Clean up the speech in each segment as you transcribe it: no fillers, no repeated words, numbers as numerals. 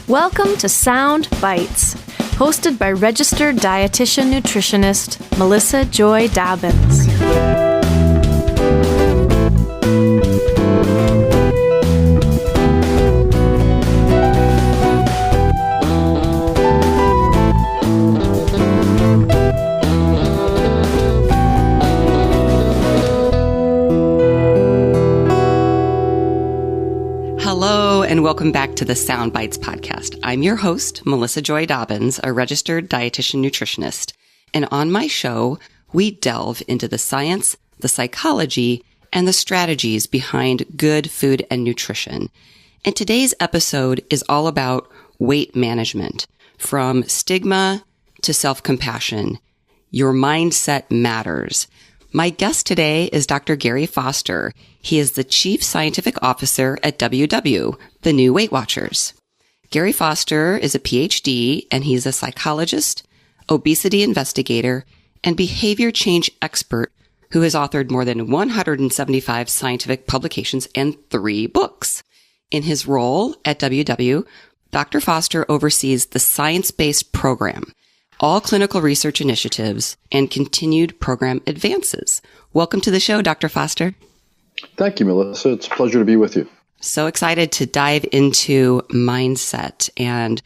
Welcome to Sound Bites, hosted by registered dietitian nutritionist Melissa Joy Dobbins. Hello, and welcome back to the Sound Bites podcast. I'm your host, Melissa Joy Dobbins, a registered dietitian nutritionist. And on my show, we delve into the science, the psychology, and the strategies behind good food and nutrition. And today's episode is all about weight management, from stigma to self-compassion. Your mindset matters. My guest today is Dr. Gary Foster. He is the Chief Scientific Officer at WW, the new Weight Watchers. Gary Foster is a PhD, and he's a psychologist, obesity investigator, and behavior change expert who has authored more than 175 scientific publications and 3 books. In his role at WW, Dr. Foster oversees the science-based program, all clinical research initiatives, and continued program advances. Welcome to the show, Dr. Foster. Thank you, Melissa. It's a pleasure to be with you. So excited to dive into mindset and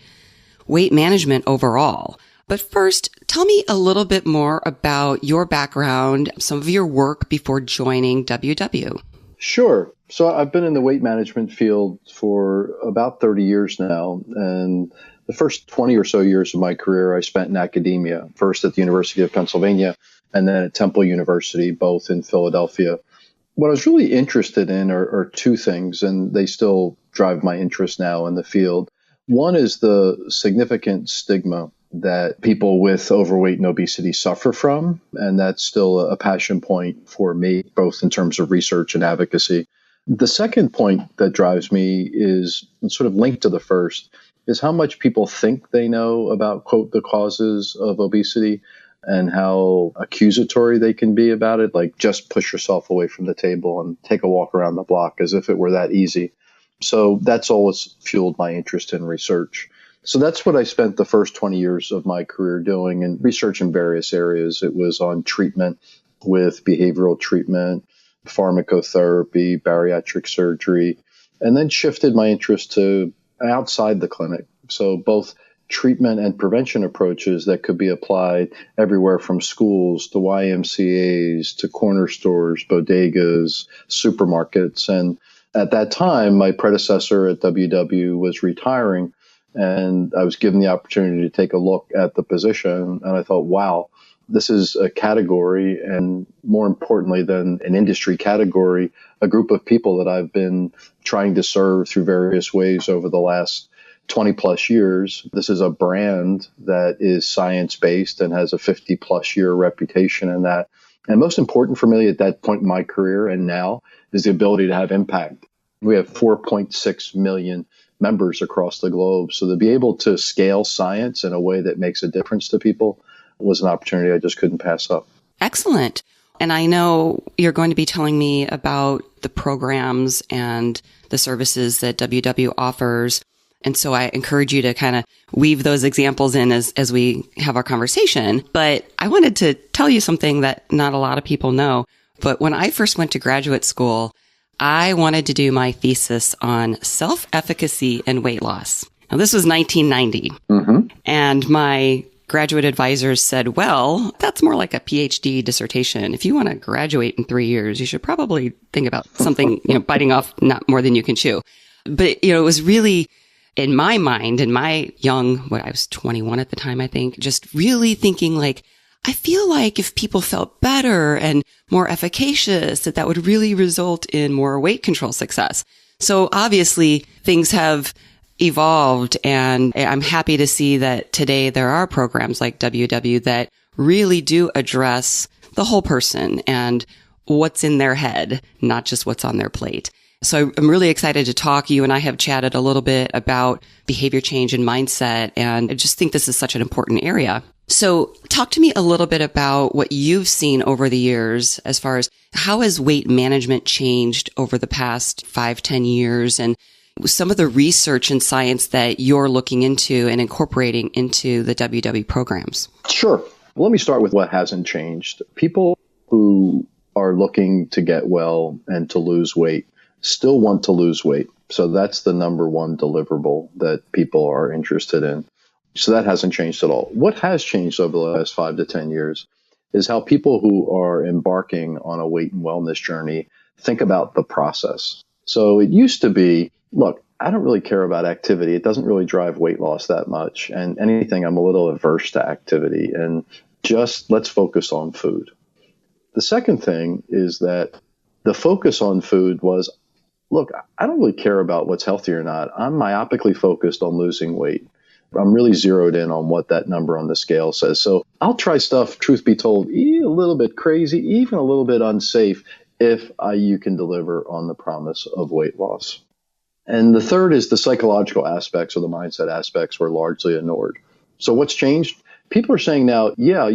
weight management overall. But first, tell me a little bit more about your background, some of your work before joining WW. Sure. So I've been in the weight management field for about 30 years now, and the first 20 or so years of my career, I spent in academia, first at the University of Pennsylvania and then at Temple University, both in Philadelphia. What I was really interested in are 2 things, and they still drive my interest now in the field. One is the significant stigma that people with overweight and obesity suffer from, and that's still a passion point for me, both in terms of research and advocacy. The second point that drives me is sort of linked to the first, is how much people think they know about, quote, the causes of obesity and how accusatory they can be about it, like just push yourself away from the table and take a walk around the block as if it were that easy. So that's always fueled my interest in research. So that's what I spent the first 20 years of my career doing, and research in various areas. It was on treatment with behavioral treatment, pharmacotherapy, bariatric surgery, and then shifted my interest to outside the clinic. So both treatment and prevention approaches that could be applied everywhere from schools to YMCAs to corner stores, bodegas, supermarkets. And at that time, my predecessor at WW was retiring, and I was given the opportunity to take a look at the position. And I thought, wow, this is a category, and more importantly than an industry category, a group of people that I've been trying to serve through various ways over the last 20 plus years. This is a brand that is science-based and has a 50 plus year reputation in that. And most important for me at that point in my career and now is the ability to have impact. We have 4.6 million members across the globe. So to be able to scale science in a way that makes a difference to people was an opportunity I just couldn't pass up. Excellent. And I know you're going to be telling me about the programs and the services that WW offers. And so I encourage you to kind of weave those examples in as we have our conversation. But I wanted to tell you something that not a lot of people know. But when I first went to graduate school, I wanted to do my thesis on self-efficacy and weight loss. Now, this was 1990. And my graduate advisors said, well, that's more like a PhD dissertation. If you want to graduate in 3 years, you should probably think about something, biting off not more than you can chew. But, it was really, in my mind, in my young, I was 21 at the time, I think, just really thinking like, I feel like if people felt better and more efficacious, that would really result in more weight control success. So obviously things have evolved, and I'm happy to see that today there are programs like WW that really do address the whole person and what's in their head, not just what's on their plate. So I'm really excited to talk. You and I have chatted a little bit about behavior change and mindset, and I just think this is such an important area. So talk to me a little bit about what you've seen over the years as far as how has weight management changed over the past 5-10 years, and some of the research and science that you're looking into and incorporating into the WW programs. Sure. Well, let me start with what hasn't changed. People who are looking to get well and to lose weight still want to lose weight. So that's the number one deliverable that people are interested in. So that hasn't changed at all. What has changed over the last 5 to 10 years is how people who are embarking on a weight and wellness journey think about the process. So it used to be, look, I don't really care about activity. It doesn't really drive weight loss that much. And anything, I'm a little averse to activity. And just let's focus on food. The second thing is that the focus on food was, look, I don't really care about what's healthy or not. I'm myopically focused on losing weight. I'm really zeroed in on what that number on the scale says. So I'll try stuff, truth be told, a little bit crazy, even a little bit unsafe, if you can deliver on the promise of weight loss. And the third is the psychological aspects or the mindset aspects were largely ignored. So what's changed? People are saying now, yeah,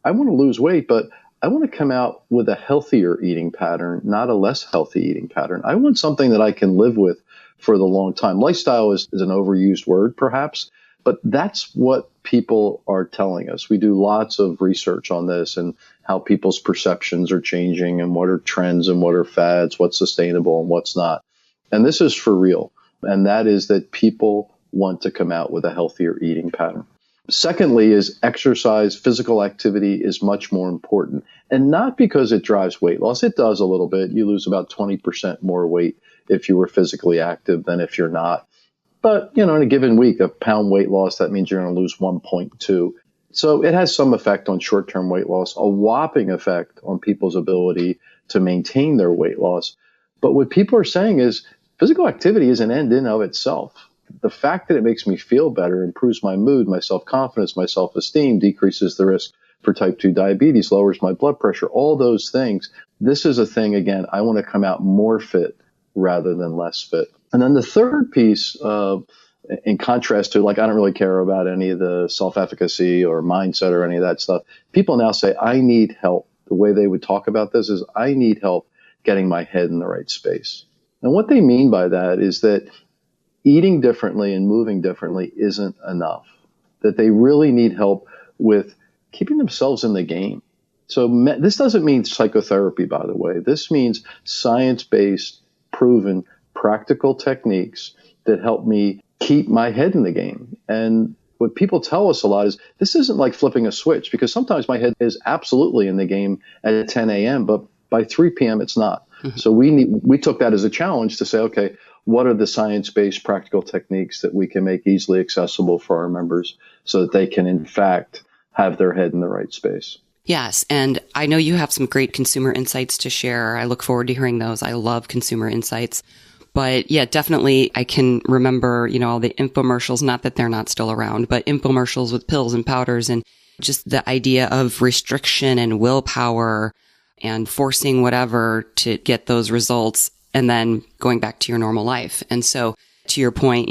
I want to lose weight, but I want to come out with a healthier eating pattern, not a less healthy eating pattern. I want something that I can live with for the long time. Lifestyle is an overused word, perhaps, but that's what people are telling us. We do lots of research on this and how people's perceptions are changing and what are trends and what are fads, what's sustainable and what's not. And this is for real. And that is that people want to come out with a healthier eating pattern. Secondly is exercise, physical activity is much more important. And not because it drives weight loss. It does a little bit. You lose about 20% more weight if you were physically active than if you're not. But, in a given week, a pound weight loss, that means you're going to lose 1.2. So it has some effect on short-term weight loss, a whopping effect on people's ability to maintain their weight loss. But what people are saying is physical activity is an end in of itself. The fact that it makes me feel better, improves my mood, my self-confidence, my self-esteem, decreases the risk for type 2 diabetes, lowers my blood pressure, all those things. This is a thing, again, I want to come out more fit rather than less fit. And then the third piece, in contrast to, I don't really care about any of the self-efficacy or mindset or any of that stuff. People now say, I need help. The way they would talk about this is, I need help getting my head in the right space. And what they mean by that is that eating differently and moving differently isn't enough, that they really need help with keeping themselves in the game. So this doesn't mean psychotherapy, by the way. This means science-based, proven, practical techniques that help me keep my head in the game. And what people tell us a lot is this isn't like flipping a switch, because sometimes my head is absolutely in the game at 10 a.m., but by 3 p.m. it's not. Mm-hmm. So we took that as a challenge to say, okay, what are the science-based practical techniques that we can make easily accessible for our members so that they can, in fact, have their head in the right space? Yes. And I know you have some great consumer insights to share. I look forward to hearing those. I love consumer insights. But yeah, definitely I can remember, all the infomercials, not that they're not still around, but infomercials with pills and powders and just the idea of restriction and willpower and forcing whatever to get those results and then going back to your normal life. And so to your point,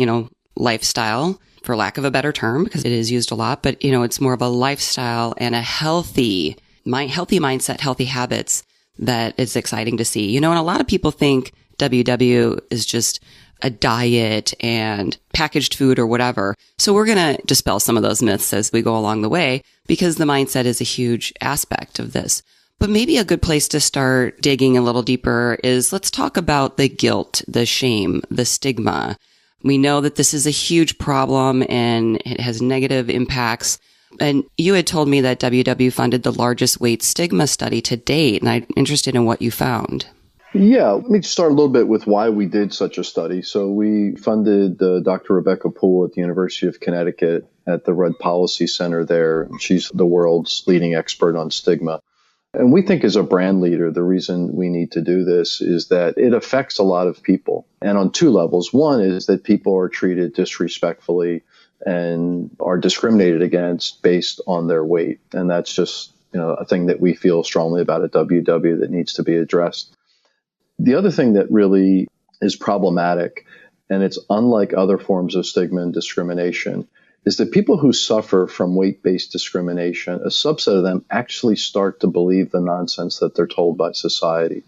lifestyle, for lack of a better term, because it is used a lot, but it's more of a lifestyle and a healthy mindset, healthy habits that is exciting to see. And a lot of people think WW is just a diet and packaged food or whatever. So we're going to dispel some of those myths as we go along the way, because the mindset is a huge aspect of this. But maybe a good place to start digging a little deeper is, let's talk about the guilt, the shame, the stigma. We know that this is a huge problem and it has negative impacts. And you had told me that WW funded the largest weight stigma study to date, and I'm interested in what you found. Yeah, let me start a little bit with why we did such a study. So we funded Dr. Rebecca Poole at the University of Connecticut at the Rudd Policy Center there. She's the world's leading expert on stigma. And we think as a brand leader, the reason we need to do this is that it affects a lot of people. And on two levels. One is that people are treated disrespectfully and are discriminated against based on their weight. And that's just, a thing that we feel strongly about at WW that needs to be addressed. The other thing that really is problematic, and it's unlike other forms of stigma and discrimination, is that people who suffer from weight-based discrimination, a subset of them actually start to believe the nonsense that they're told by society.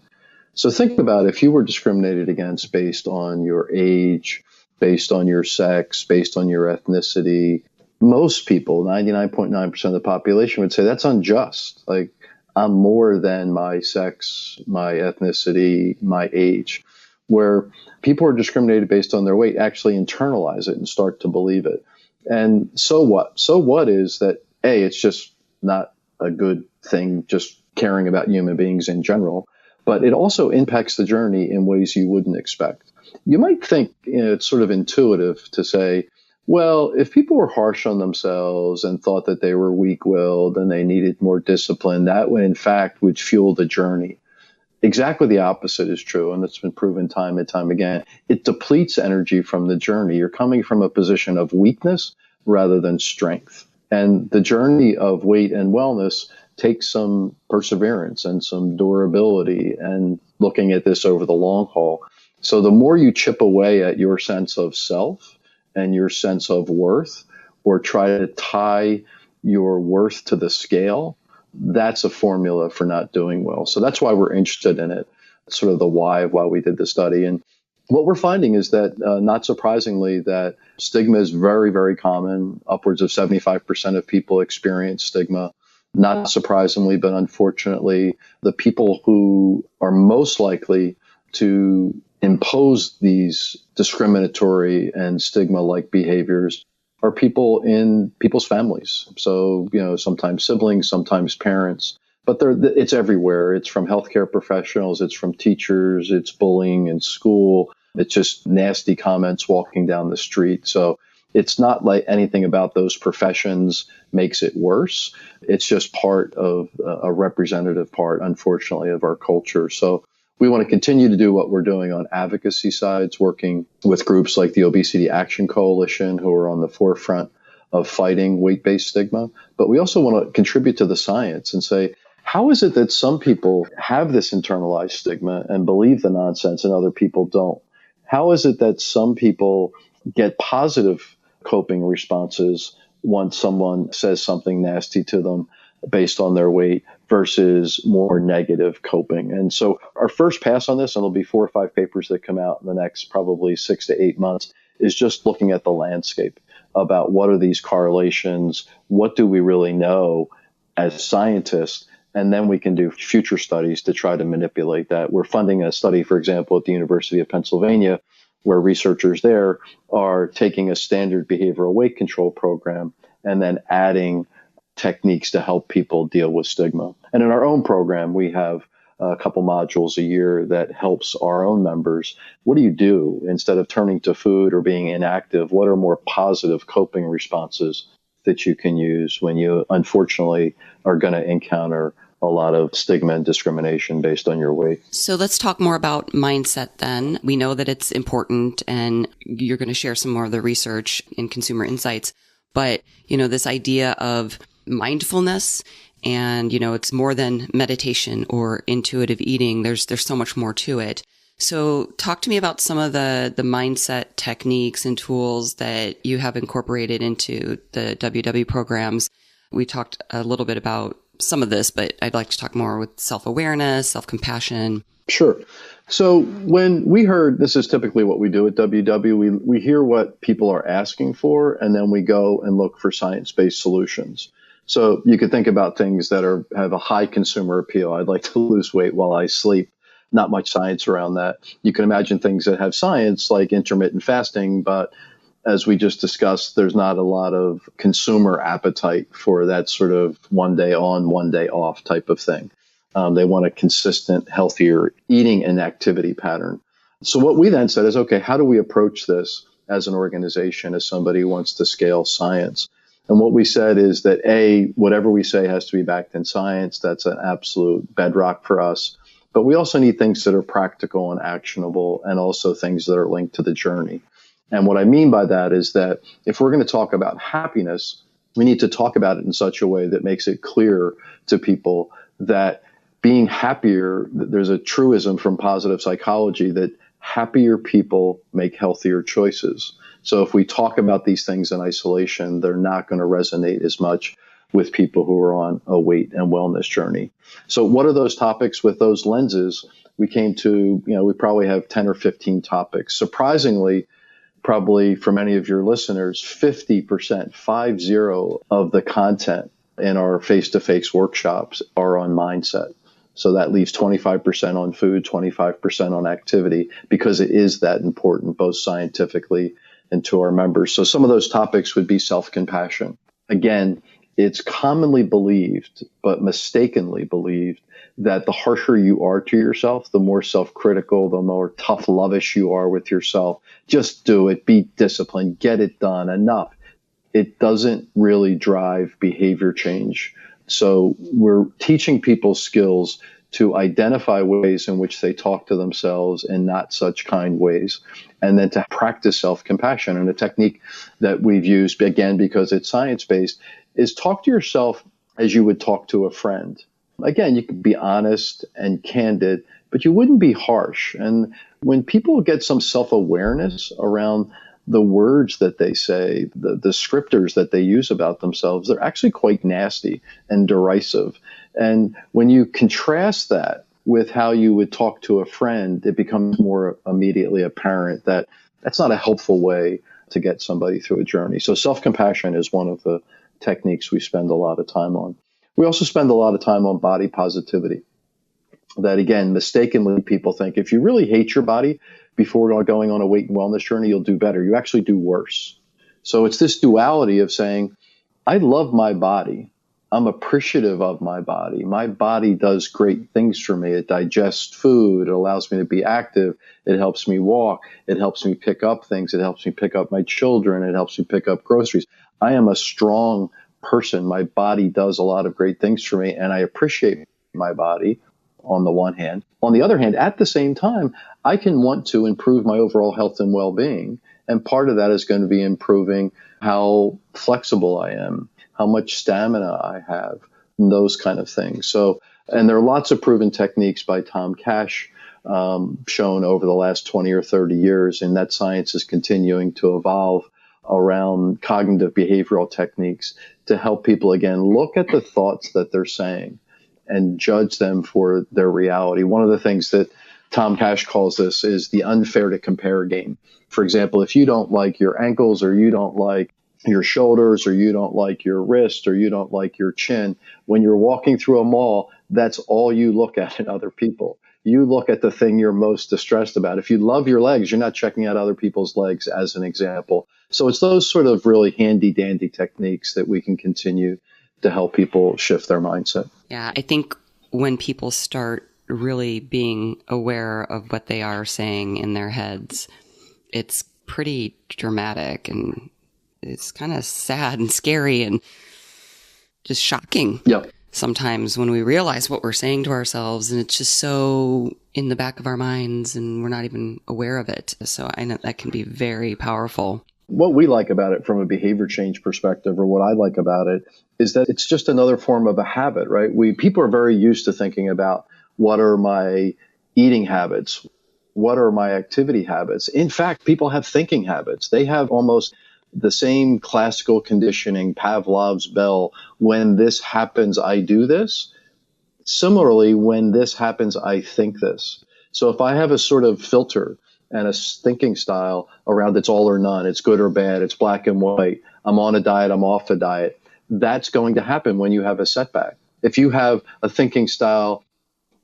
So think about if you were discriminated against based on your age, based on your sex, based on your ethnicity. Most people, 99.9% of the population would say that's unjust. Like, I'm more than my sex, my ethnicity, my age. Where people are discriminated based on their weight actually internalize it and start to believe it. And so what? So what is that, A, it's just not a good thing just caring about human beings in general, but it also impacts the journey in ways you wouldn't expect. You might think, it's sort of intuitive to say, well, if people were harsh on themselves and thought that they were weak-willed and they needed more discipline, that would in fact would fuel the journey. Exactly the opposite is true, and it's been proven time and time again. It depletes energy from the journey. You're coming from a position of weakness rather than strength. And the journey of weight and wellness takes some perseverance and some durability and looking at this over the long haul. So the more you chip away at your sense of self and your sense of worth, or try to tie your worth to the scale, that's a formula for not doing well. So that's why we're interested in it, sort of the why of why we did the study. And what we're finding is that, not surprisingly, that stigma is very, very common. Upwards of 75% of people experience stigma. Not surprisingly, but unfortunately, the people who are most likely to impose these discriminatory and stigma-like behaviors are people in people's families. So, sometimes siblings, sometimes parents, but it's everywhere. It's from healthcare professionals, it's from teachers, it's bullying in school, it's just nasty comments walking down the street. So it's not like anything about those professions makes it worse. It's just part of a representative part, unfortunately, of our culture. So we want to continue to do what we're doing on advocacy sides, working with groups like the Obesity Action Coalition, who are on the forefront of fighting weight-based stigma. But we also want to contribute to the science and say, how is it that some people have this internalized stigma and believe the nonsense and other people don't? How is it that some people get positive coping responses once someone says something nasty to them based on their weight versus more negative coping? And so our first pass on this, and there'll be 4 or 5 papers that come out in the next probably 6 to 8 months, is just looking at the landscape about what are these correlations, what do we really know as scientists, and then we can do future studies to try to manipulate that. We're funding a study, for example, at the University of Pennsylvania, where researchers there are taking a standard behavioral weight control program and then adding techniques to help people deal with stigma. And in our own program, we have a couple modules a year that helps our own members. What do you do instead of turning to food or being inactive? What are more positive coping responses that you can use when you unfortunately are going to encounter a lot of stigma and discrimination based on your weight? So let's talk more about mindset then. We know that it's important, and you're going to share some more of the research in Consumer Insights. But, this idea of mindfulness and, it's more than meditation or intuitive eating. There's so much more to it. So talk to me about some of the mindset techniques and tools that you have incorporated into the WW programs. We talked a little bit about some of this, but I'd like to talk more with self-awareness, self-compassion. Sure. So when we heard, this is typically what we do at WW, we hear what people are asking for, and then we go and look for science-based solutions. So you could think about things that have a high consumer appeal. I'd like to lose weight while I sleep. Not much science around that. You can imagine things that have science like intermittent fasting, but as we just discussed, there's not a lot of consumer appetite for that sort of one day on, one day off type of thing. They want a consistent, healthier eating and activity pattern. So what we then said is, okay, how do we approach this as an organization, as somebody who wants to scale science? And what we said is that, A, whatever we say has to be backed in science. That's an absolute bedrock for us. But we also need things that are practical and actionable, and also things that are linked to the journey. And what I mean by that is that if we're going to talk about happiness, we need to talk about it in such a way that makes it clear to people that being happier, there's a truism from positive psychology that happier people make healthier choices. So if we talk about these things in isolation, they're not going to resonate as much with people who are on a weight and wellness journey. So what are those topics with those lenses? We came to, we probably have 10 or 15 topics. Surprisingly, probably for many of your listeners, 50%, 50 of the content in our face-to-face workshops are on mindset. So that leaves 25% on food, 25% on activity, because it is that important, both scientifically and to our members. So some of those topics would be self-compassion. Again, it's commonly believed, but mistakenly believed, that the harsher you are to yourself, the more self-critical, the more tough lovish you are with yourself. Just do it, be disciplined, get it done, enough. It doesn't really drive behavior change. So we're teaching people skills to identify ways in which they talk to themselves in not such kind ways, and then to practice self-compassion. And a technique that we've used, again, because it's science-based, is talk to yourself as you would talk to a friend. Again, you could be honest and candid, but you wouldn't be harsh. And when people get some self-awareness around the words that they say, the descriptors that they use about themselves, they're actually quite nasty and derisive. And when you contrast that with how you would talk to a friend, it becomes more immediately apparent that that's not a helpful way to get somebody through a journey. So self-compassion is one of the techniques we spend a lot of time on. We also spend a lot of time on body positivity. That, again, mistakenly people think if you really hate your body before going on a weight and wellness journey, you'll do better. You actually do worse. So it's this duality of saying, I love my body. I'm appreciative of my body. My body does great things for me. It digests food. It allows me to be active. It helps me walk. It helps me pick up things. It helps me pick up my children. It helps me pick up groceries. I am a strong person. My body does a lot of great things for me, and I appreciate my body on the one hand. On the other hand, at the same time, I can want to improve my overall health and well-being. And part of that is going to be improving how flexible I am, how much stamina I have, and those kind of things. So, and there are lots of proven techniques by Tom Cash shown over the last 20 or 30 years, and that science is continuing to evolve around cognitive behavioral techniques to help people, again, look at the thoughts that they're saying and judge them for their reality. One of the things that Tom Cash calls this is the unfair to compare game. For example, if you don't like your ankles, or you don't like your shoulders, or you don't like your wrist, or you don't like your chin, when you're walking through a mall, that's all you look at in other people. You look at the thing you're most distressed about. If you love your legs, you're not checking out other people's legs, as an example. So it's those sort of really handy dandy techniques that we can continue to help people shift their mindset. Yeah, I think when people start really being aware of what they are saying in their heads, it's pretty dramatic, and it's kind of sad and scary and just shocking. Yep. Sometimes when we realize what we're saying to ourselves, and it's just so in the back of our minds and we're not even aware of it. So I know that can be very powerful. What we like about it from a behavior change perspective, or what I like about it, is that it's just another form of a habit, right? People are very used to thinking about, what are my eating habits? What are my activity habits? In fact, people have thinking habits. They have almost the same classical conditioning, Pavlov's bell. When this happens, I do this. Similarly, when this happens, I think this. So if I have a sort of filter and a thinking style around it's all or none, it's good or bad, it's black and white, I'm on a diet, I'm off a diet, that's going to happen when you have a setback. If you have a thinking style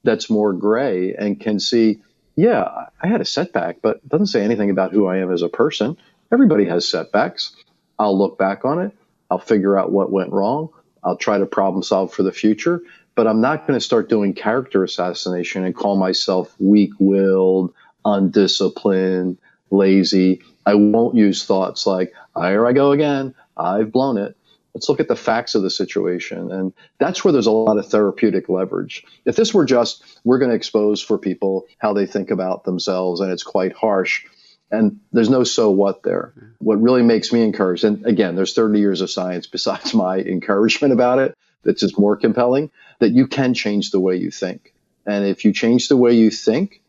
that's more gray and can see, yeah, I had a setback, but it doesn't say anything about who I am as a person. Everybody has setbacks. I'll look back on it. I'll figure out what went wrong. I'll try to problem solve for the future, but I'm not going to start doing character assassination and call myself weak-willed, undisciplined, lazy. I won't use thoughts like, here I go again, I've blown it. Let's look at the facts of the situation. And that's where there's a lot of therapeutic leverage. If this were just, we're going to expose for people how they think about themselves, and it's quite harsh, and there's no so what there. What really makes me encouraged, and again, there's 30 years of science besides my encouragement about it, that's just more compelling, that you can change the way you think. And if you change the way you think,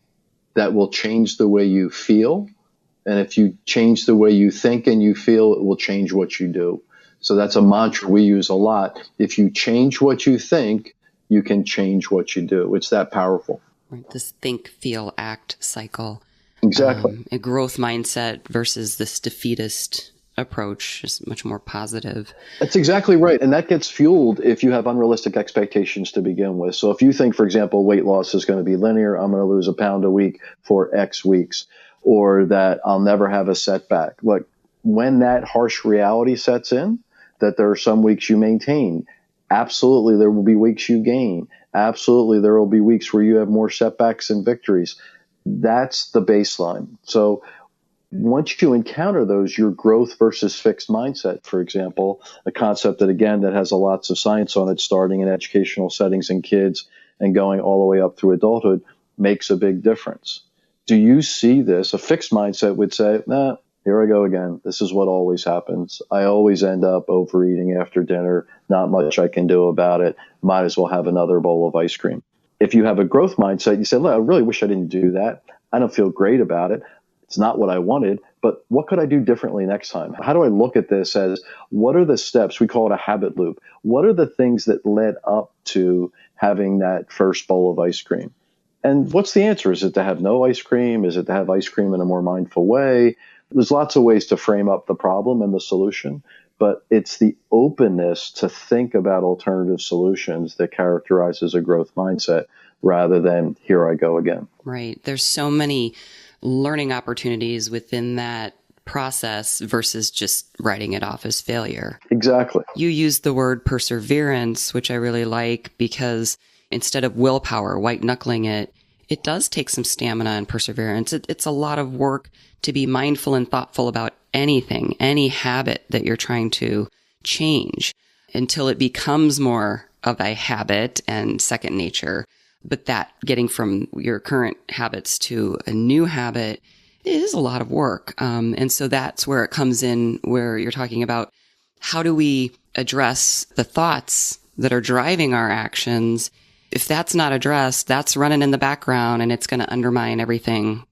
that will change the way you feel. And if you change the way you think and you feel, it will change what you do. So that's a mantra we use a lot. If you change what you think, you can change what you do. It's that powerful. Right. This think, feel, act cycle. Exactly. A growth mindset versus this defeatist approach is much more positive. That's exactly right. And that gets fueled if you have unrealistic expectations to begin with. So if you think, for example, weight loss is going to be linear, I'm going to lose a pound a week for X weeks, or that I'll never have a setback. Look, when that harsh reality sets in, that there are some weeks you maintain, absolutely there will be weeks you gain. Absolutely there will be weeks where you have more setbacks and victories. That's the baseline. So once you encounter those, your growth versus fixed mindset, for example, a concept that, again, that has a lots of science on it, starting in educational settings in kids and going all the way up through adulthood, makes a big difference. Do you see this? A fixed mindset would say, nah, here I go again. This is what always happens. I always end up overeating after dinner. Not much I can do about it. Might as well have another bowl of ice cream. If you have a growth mindset, you say, look, I really wish I didn't do that. I don't feel great about it. It's not what I wanted, but what could I do differently next time? How do I look at this as, what are the steps? We call it a habit loop. What are the things that led up to having that first bowl of ice cream? And what's the answer? Is it to have no ice cream? Is it to have ice cream in a more mindful way? There's lots of ways to frame up the problem and the solution, but it's the openness to think about alternative solutions that characterizes a growth mindset rather than here I go again. Right. There's so many learning opportunities within that process versus just writing it off as failure. Exactly. You used the word perseverance, which I really like, because instead of willpower, white knuckling it, it does take some stamina and perseverance. It's a lot of work to be mindful and thoughtful about anything, any habit that you're trying to change until it becomes more of a habit and second nature. But that getting from your current habits to a new habit is a lot of work. And so that's where it comes in, where you're talking about how do we address the thoughts that are driving our actions. If that's not addressed, that's running in the background and it's going to undermine everything,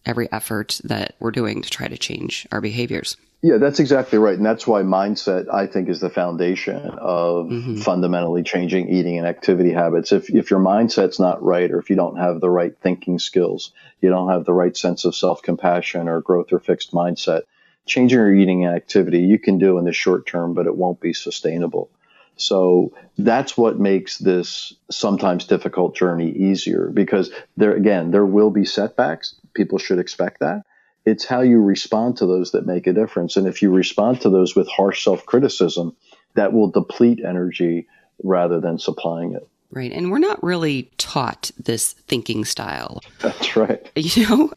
every effort that we're doing to try to change our behaviors. Yeah, that's exactly right. And that's why mindset, I think, is the foundation of fundamentally changing eating and activity habits. If your mindset's not right, or if you don't have the right thinking skills, you don't have the right sense of self-compassion or growth or fixed mindset, changing your eating and activity you can do in the short term, but it won't be sustainable. So that's what makes this sometimes difficult journey easier, because there will be setbacks. People should expect that. It's how you respond to those that make a difference. And if you respond to those with harsh self-criticism, that will deplete energy rather than supplying it. Right. And we're not really taught this thinking style. That's right.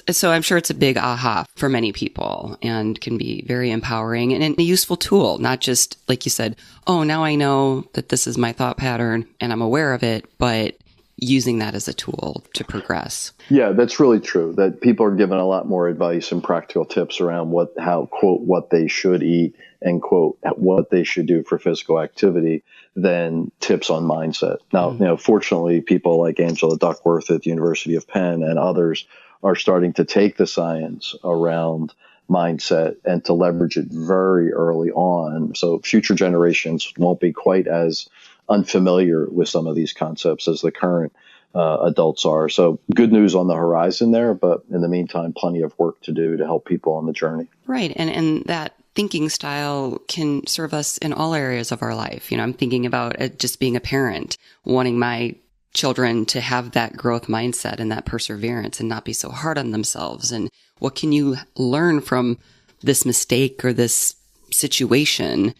So I'm sure it's a big aha for many people and can be very empowering and a useful tool, not just like you said, oh, now I know that this is my thought pattern and I'm aware of it, but using that as a tool to progress. Yeah, that's really true. That people are given a lot more advice and practical tips around how, quote, what they should eat and, quote, what they should do for physical activity than tips on mindset. Now, fortunately, people like Angela Duckworth at the University of Penn and others are starting to take the science around mindset and to leverage it very early on. So future generations won't be quite as unfamiliar with some of these concepts as the current adults are. So good news on the horizon there, but in the meantime, plenty of work to do to help people on the journey. Right. And that thinking style can serve us in all areas of our life. I'm thinking about just being a parent, wanting my children to have that growth mindset and that perseverance and not be so hard on themselves. And what can you learn from this mistake or this situation?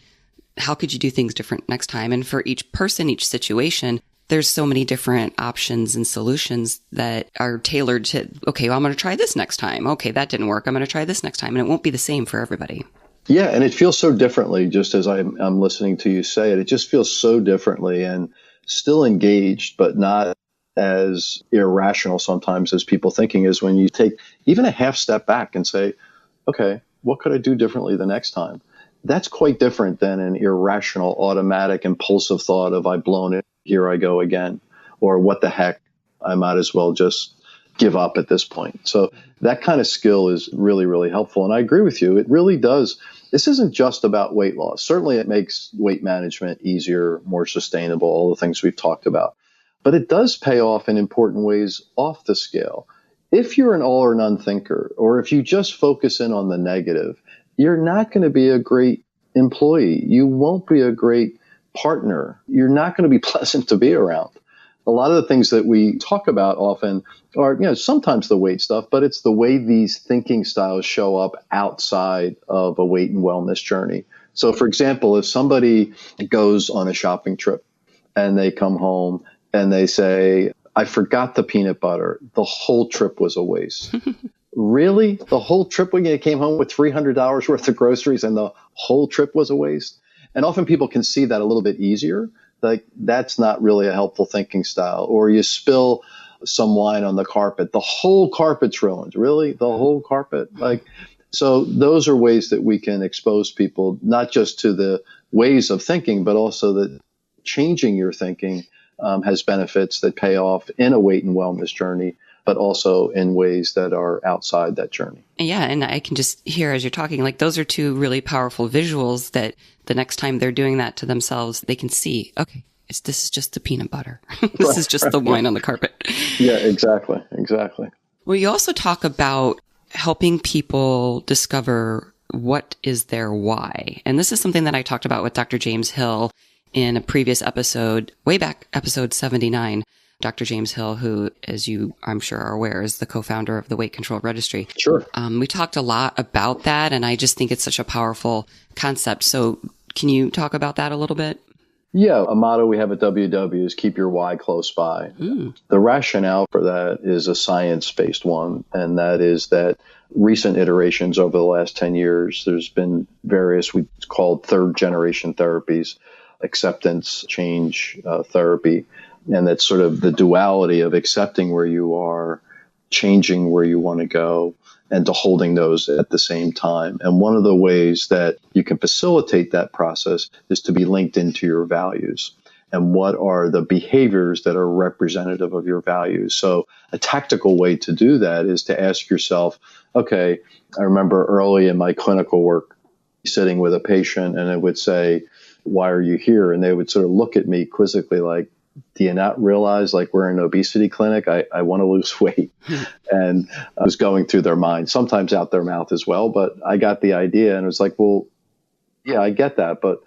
How could you do things different next time? And for each person, each situation, there's so many different options and solutions that are tailored to, okay, well, I'm going to try this next time. Okay, that didn't work. I'm going to try this next time. And it won't be the same for everybody. Yeah, and it feels so differently, just as I'm listening to you say it. It just feels so differently and still engaged, but not as irrational sometimes as people thinking is when you take even a half step back and say, okay, what could I do differently the next time? That's quite different than an irrational, automatic, impulsive thought of I've blown it, here I go again, or what the heck, I might as well just give up at this point. So that kind of skill is really, really helpful. And I agree with you. It really does this isn't just about weight loss. Certainly it makes weight management easier, more sustainable, all the things we've talked about. But it does pay off in important ways off the scale. If you're an all or none thinker, or if you just focus in on the negative, you're not going to be a great employee. You won't be a great partner. You're not going to be pleasant to be around. A lot of the things that we talk about often are, sometimes the weight stuff, but it's the way these thinking styles show up outside of a weight and wellness journey. So, for example, if somebody goes on a shopping trip and they come home and they say, I forgot the peanut butter, the whole trip was a waste. Really? The whole trip when you came home with $300 worth of groceries and the whole trip was a waste? And often people can see that a little bit easier. Like, that's not really a helpful thinking style. Or you spill some wine on the carpet, the whole carpet's ruined. Really? The whole carpet? So those are ways that we can expose people, not just to the ways of thinking, but also that changing your thinking has benefits that pay off in a weight and wellness journey, but also in ways that are outside that journey. Yeah. And I can just hear as you're talking, like, those are two really powerful visuals that the next time they're doing that to themselves, they can see, okay, this is just the peanut butter. This is just the wine on the carpet. Yeah, exactly. Well, you also talk about helping people discover what is their why. And this is something that I talked about with Dr. James Hill in a previous episode, way back, episode 79. Dr. James Hill, who, as you, I'm sure, are aware, is the co-founder of the Weight Control Registry. Sure. We talked a lot about that, and I just think it's such a powerful concept. So can you talk about that a little bit? Yeah, a motto we have at WW is keep your why close by. The rationale for that is a science-based one, and that is that recent iterations over the last 10 years, there's been various, we called third-generation therapies, acceptance, change therapy. And that's sort of the duality of accepting where you are, changing where you want to go, and to holding those at the same time. And one of the ways that you can facilitate that process is to be linked into your values. And what are the behaviors that are representative of your values? So a tactical way to do that is to ask yourself, okay, I remember early in my clinical work sitting with a patient and it would say, why are you here? And they would sort of look at me quizzically like, do you not realize, like, we're in an obesity clinic? I want to lose weight. And I was going through their mind, sometimes out their mouth as well. But I got the idea and it was like, well, yeah, I get that. But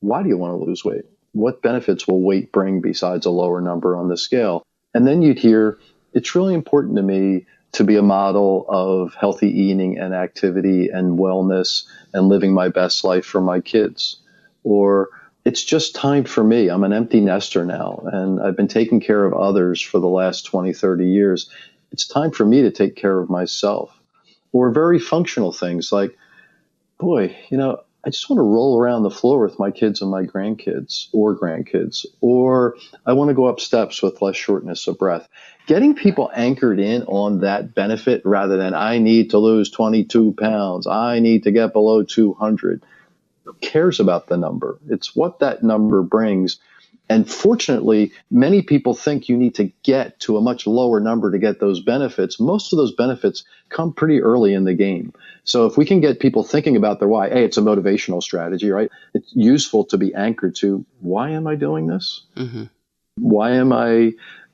why do you want to lose weight? What benefits will weight bring besides a lower number on the scale? And then you'd hear, it's really important to me to be a model of healthy eating and activity and wellness and living my best life for my kids. Or it's just time for me. I'm an empty nester now, and I've been taking care of others for the last 20, 30 years. It's time for me to take care of myself. Or very functional things like, boy, I just want to roll around the floor with my kids and my grandkids. Or I want to go up steps with less shortness of breath. Getting people anchored in on that benefit rather than I need to lose 22 pounds, I need to get below 200. Who cares about the number? It's what that number brings. And fortunately, many people think you need to get to a much lower number to get those benefits. Most of those benefits come pretty early in the game. So if we can get people thinking about their why, it's a motivational strategy, right? It's useful to be anchored to, why am I doing this? Mm-hmm. Why am I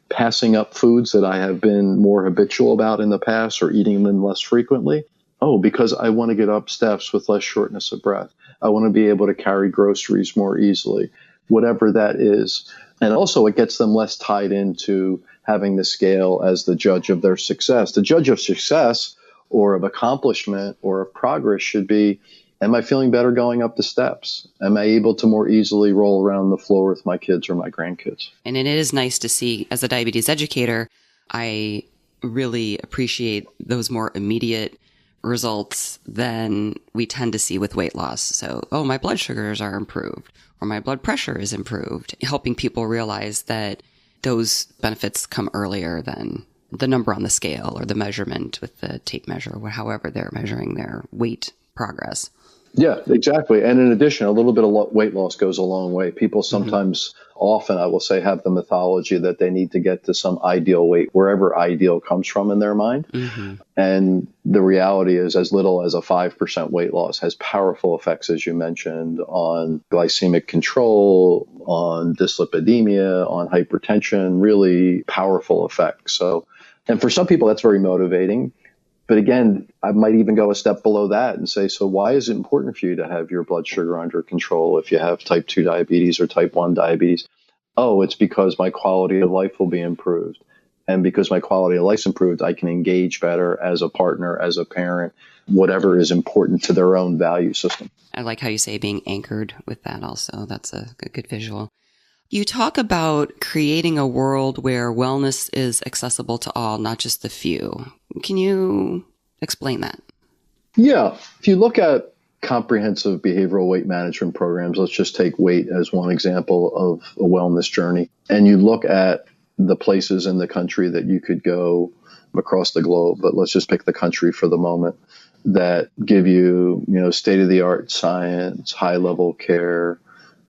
passing up foods that I have been more habitual about in the past or eating them less frequently? Oh, because I want to get up steps with less shortness of breath. I want to be able to carry groceries more easily, whatever that is. And also it gets them less tied into having the scale as the judge of their success. The judge of success or of accomplishment or of progress should be, am I feeling better going up the steps? Am I able to more easily roll around the floor with my kids or my grandkids? And it is nice to see, as a diabetes educator, I really appreciate those more immediate results than we tend to see with weight loss. So, my blood sugars are improved or my blood pressure is improved, helping people realize that those benefits come earlier than the number on the scale or the measurement with the tape measure or however they're measuring their weight progress. Yeah, exactly. And in addition, a little bit of weight loss goes a long way. People sometimes, often, I will say, have the mythology that they need to get to some ideal weight, wherever ideal comes from in their mind. And the reality is, as little as a 5% weight loss has powerful effects, as you mentioned, on glycemic control, on dyslipidemia, on hypertension, really powerful effects. So, and for some people, that's very motivating. But again, I might even go a step below that and say, so why is it important for you to have your blood sugar under control if you have type 2 diabetes or type 1 diabetes? Oh, it's because my quality of life will be improved. And because my quality of life's improved, I can engage better as a partner, as a parent, whatever is important to their own value system. I like how you say being anchored with that also. That's a good visual. You talk about creating a world where wellness is accessible to all, not just the few. Can you explain that? Yeah. If you look at comprehensive behavioral weight management programs, let's just take weight as one example of a wellness journey, and you look at the places in the country that you could go across the globe, but let's just pick the country for the moment, that give you, state-of-the-art science, high-level care,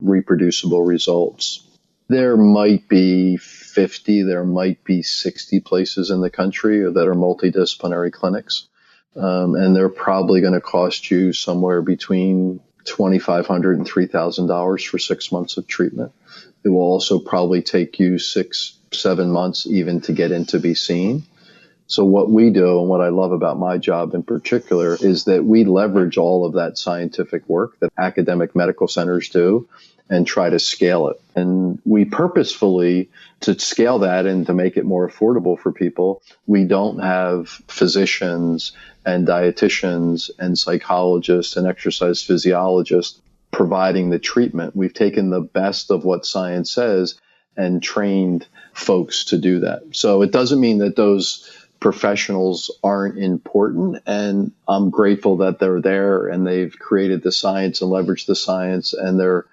reproducible results. There might be 50, there might be 60 places in the country that are multidisciplinary clinics. And they're probably going to cost you somewhere between $2,500 and $3,000 for 6 months of treatment. It will also probably take you 6-7 months even to get in to be seen. So what we do, and what I love about my job in particular, is that we leverage all of that scientific work that academic medical centers do and try to scale it. And we purposefully, to scale that and to make it more affordable for people, we don't have physicians and dietitians and psychologists and exercise physiologists providing the treatment. We've taken the best of what science says and trained folks to do that. So it doesn't mean that those professionals aren't important, and I'm grateful that they're there and they've created the science and leveraged the science, and they're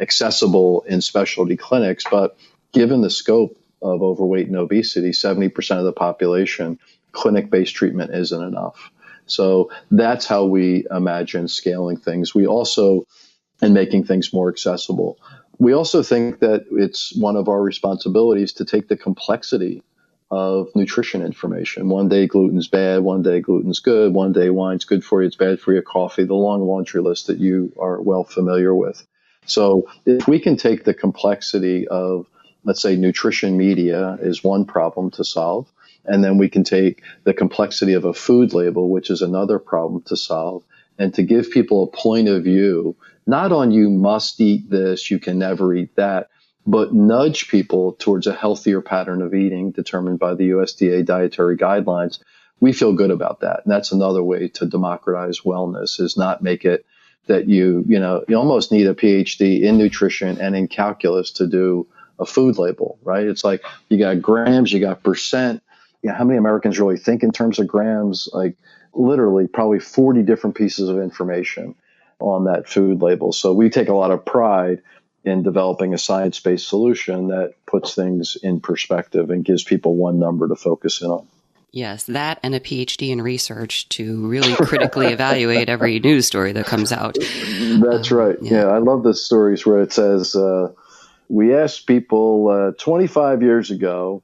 accessible in specialty clinics. But given the scope of overweight and obesity, 70% of the population, clinic-based treatment isn't enough. So that's how we imagine scaling things. We also, and making things more accessible, we also think that it's one of our responsibilities to take the complexity of nutrition information. One day gluten's bad, one day gluten's good, one day wine's good for you, it's bad for your coffee, the long laundry list that you are well familiar with. So if we can take the complexity of, let's say, nutrition media is one problem to solve, and then we can take the complexity of a food label, which is another problem to solve, and to give people a point of view, not on you must eat this, you can never eat that, but nudge people towards a healthier pattern of eating determined by the USDA dietary guidelines. We feel good about that. And that's another way to democratize wellness, is not make it that you almost need a PhD in nutrition and in calculus to do a food label, right? It's like you got grams, you got percent. How many Americans really think in terms of grams? Like literally probably 40 different pieces of information on that food label. So we take a lot of pride in developing a science-based solution that puts things in perspective and gives people one number to focus in on. Yes, that and a PhD in research to really critically evaluate every news story that comes out. That's right. Yeah, I love the stories where it says, we asked people 25 years ago,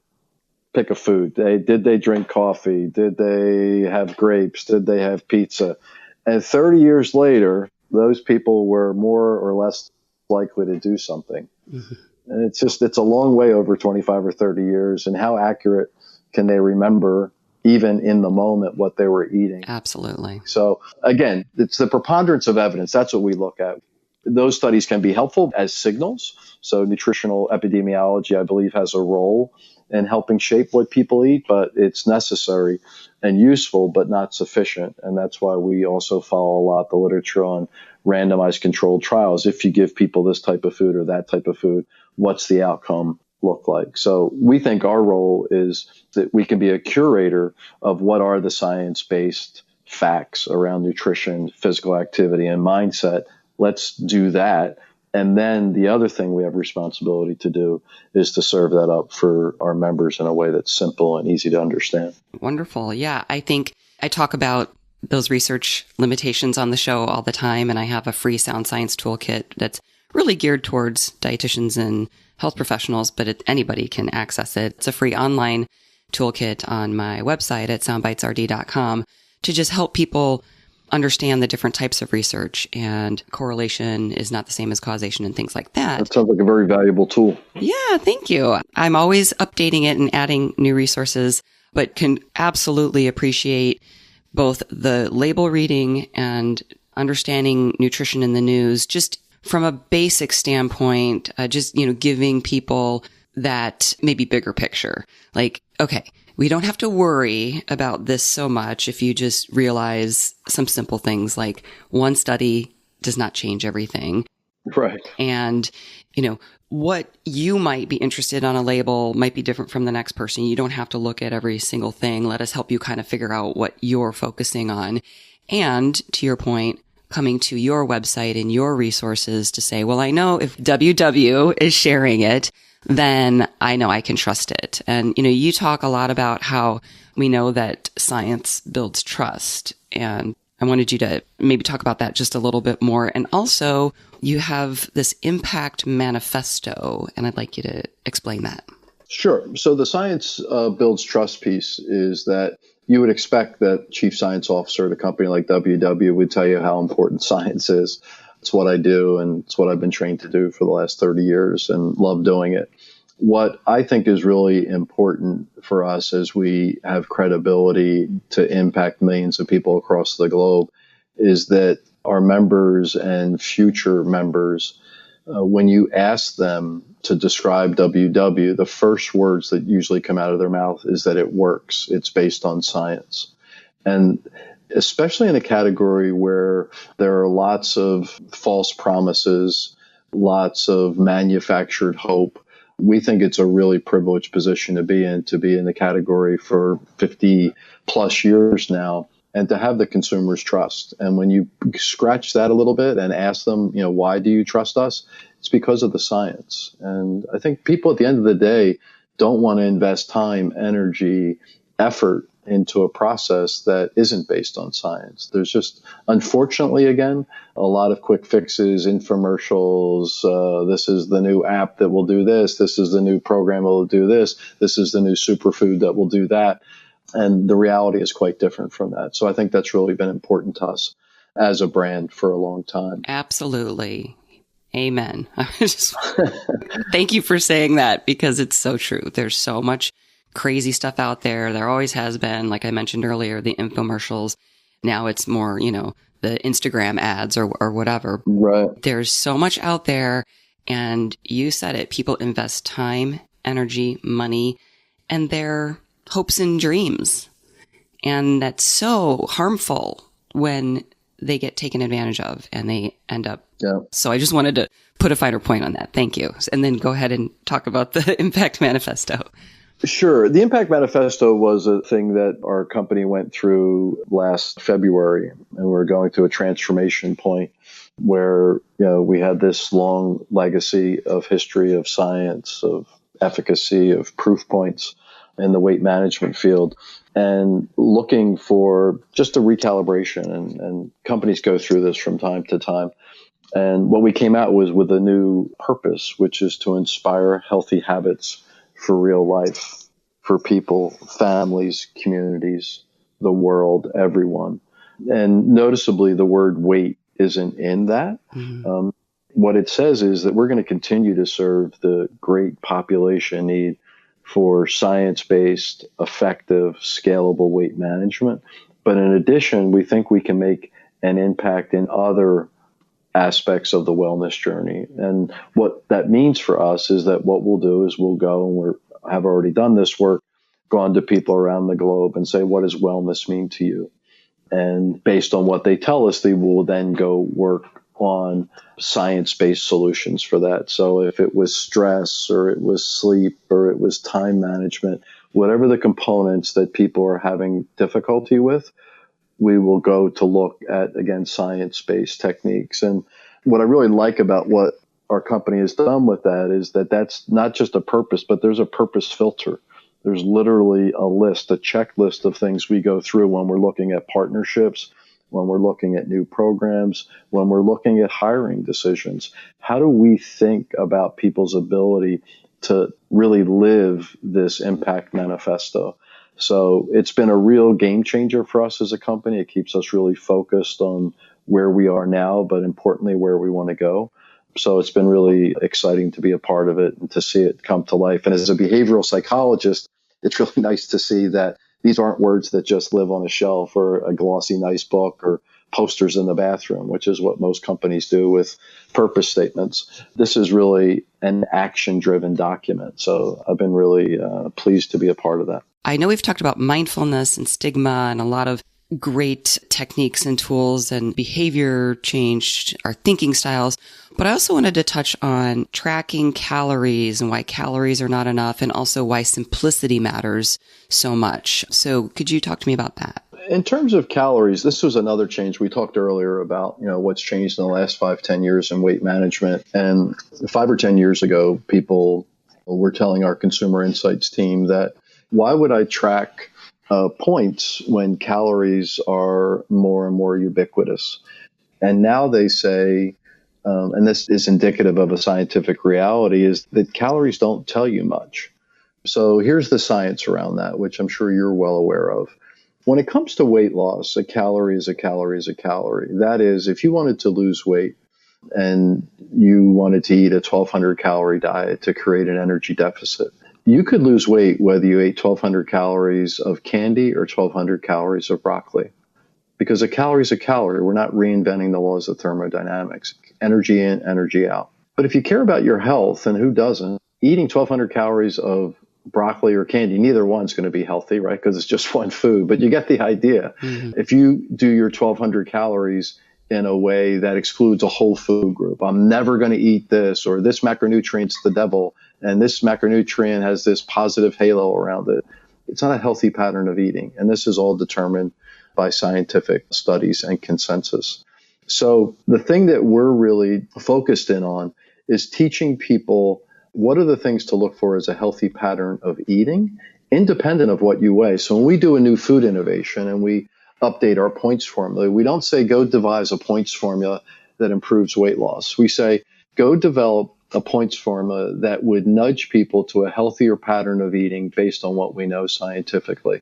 pick a food. Did they drink coffee? Did they have grapes? Did they have pizza? And 30 years later, those people were more or less likely to do something. And it's a long way over 25 or 30 years. And how accurate can they remember, even in the moment, what they were eating? Absolutely. So again, it's the preponderance of evidence. That's what we look at. Those studies can be helpful as signals. So nutritional epidemiology, I believe, has a role in helping shape what people eat, but it's necessary and useful, but not sufficient. And that's why we also follow a lot the literature on randomized controlled trials. If you give people this type of food or that type of food, what's the outcome look like? So we think our role is that we can be a curator of what are the science-based facts around nutrition, physical activity, and mindset. Let's do that. And then the other thing we have responsibility to do is to serve that up for our members in a way that's simple and easy to understand. Wonderful. Yeah, I think I talk about those research limitations on the show all the time. And I have a free sound science toolkit that's really geared towards dietitians and health professionals, but anybody can access it. It's a free online toolkit on my website at soundbitesrd.com to just help people understand the different types of research, and correlation is not the same as causation and things like that. That sounds like a very valuable tool. Yeah, thank you. I'm always updating it and adding new resources, but can absolutely appreciate both the label reading and understanding nutrition in the news, just from a basic standpoint, giving people that maybe bigger picture. Like, okay, we don't have to worry about this so much if you just realize some simple things like one study does not change everything. Right. And, what you might be interested on a label might be different from the next person. You don't have to look at every single thing. Let us help you kind of figure out what you're focusing on. And to your point, coming to your website and your resources to say, well, I know if WW is sharing it, then I know I can trust it. And, you talk a lot about how we know that science builds trust. And I wanted you to maybe talk about that just a little bit more. And also, you have this impact manifesto, and I'd like you to explain that. Sure. So the science builds trust piece is that you would expect that chief science officer at a company like WW would tell you how important science is. It's what I do, and it's what I've been trained to do for the last 30 years and love doing it. What I think is really important for us as we have credibility to impact millions of people across the globe is that our members and future members, when you ask them to describe WW, the first words that usually come out of their mouth is that it works. It's based on science. And especially in a category where there are lots of false promises, lots of manufactured hope, we think it's a really privileged position to be in the category for 50 plus years now, and to have the consumer's trust. And when you scratch that a little bit and ask them, why do you trust us? It's because of the science. And I think people at the end of the day don't want to invest time, energy, effort into a process that isn't based on science. There's just, unfortunately, again, a lot of quick fixes, infomercials. This is the new app that will do this. This is the new program that will do this. This is the new superfood that will do that. And the reality is quite different from that. So I think that's really been important to us as a brand for a long time. Absolutely. Amen. Thank you for saying that, because it's so true. There's so much crazy stuff out there. There always has been, like I mentioned earlier, the infomercials. Now it's more, the Instagram ads or whatever. Right. There's so much out there. And you said it, people invest time, energy, money, and their hopes and dreams. And that's so harmful when they get taken advantage of and they end up. Yeah. So I just wanted to put a finer point on that. Thank you. And then go ahead and talk about the Impact Manifesto. Sure. The Impact Manifesto was a thing that our company went through last February, and we're going through a transformation point where, we had this long legacy of history of science, of efficacy, of proof points in the weight management field, and looking for just a recalibration. And companies go through this from time to time. And what we came out with a new purpose, which is to inspire healthy habits for real life, for people, families, communities, the world, everyone. And noticeably, the word weight isn't in that. Mm-hmm. What it says is that we're going to continue to serve the great population need for science-based, effective, scalable weight management. But in addition, we think we can make an impact in other aspects of the wellness journey. And what that means for us is that what we'll do is we'll go, and we have already done this work, gone to people around the globe and say, what does wellness mean to you? And based on what they tell us, they will then go work on science-based solutions for that. So if it was stress, or it was sleep, or it was time management, whatever the components that people are having difficulty with, we will go to look at, again, science-based techniques. And what I really like about what our company has done with that is that that's not just a purpose, but there's a purpose filter. There's literally a list, a checklist of things we go through when we're looking at partnerships, when we're looking at new programs, when we're looking at hiring decisions. How do we think about people's ability to really live this impact manifesto? So it's been a real game changer for us as a company. It keeps us really focused on where we are now, but importantly, where we want to go. So it's been really exciting to be a part of it and to see it come to life. And as a behavioral psychologist, it's really nice to see that these aren't words that just live on a shelf or a glossy, nice book or posters in the bathroom, which is what most companies do with purpose statements. This is really an action-driven document. So I've been really pleased to be a part of that. I know we've talked about mindfulness and stigma and a lot of great techniques and tools and behavior change, our thinking styles. But I also wanted to touch on tracking calories and why calories are not enough, and also why simplicity matters so much. So could you talk to me about that? In terms of calories, this was another change. We talked earlier about, what's changed in the last 5-10 years in weight management. And 5 or 10 years ago, people were telling our consumer insights team that, why would I track points when calories are more and more ubiquitous? And now they say, and this is indicative of a scientific reality, is that calories don't tell you much. So here's the science around that, which I'm sure you're well aware of. When it comes to weight loss, a calorie is a calorie is a calorie. That is, if you wanted to lose weight and you wanted to eat a 1,200 calorie diet to create an energy deficit, you could lose weight whether you ate 1,200 calories of candy or 1,200 calories of broccoli. Because a calorie is a calorie. We're not reinventing the laws of thermodynamics. Energy in, energy out. But if you care about your health, and who doesn't, eating 1,200 calories of broccoli or candy, neither one's going to be healthy, right? Because it's just one food. But you get the idea. Mm-hmm. If you do your 1,200 calories in a way that excludes a whole food group, I'm never going to eat this, or this macronutrient's the devil, and this macronutrient has this positive halo around it. It's not a healthy pattern of eating. And this is all determined by scientific studies and consensus. So the thing that we're really focused in on is teaching people what are the things to look for as a healthy pattern of eating, independent of what you weigh. So when we do a new food innovation and we update our points formula, we don't say go devise a points formula that improves weight loss. We say go develop a points formula that would nudge people to a healthier pattern of eating based on what we know scientifically.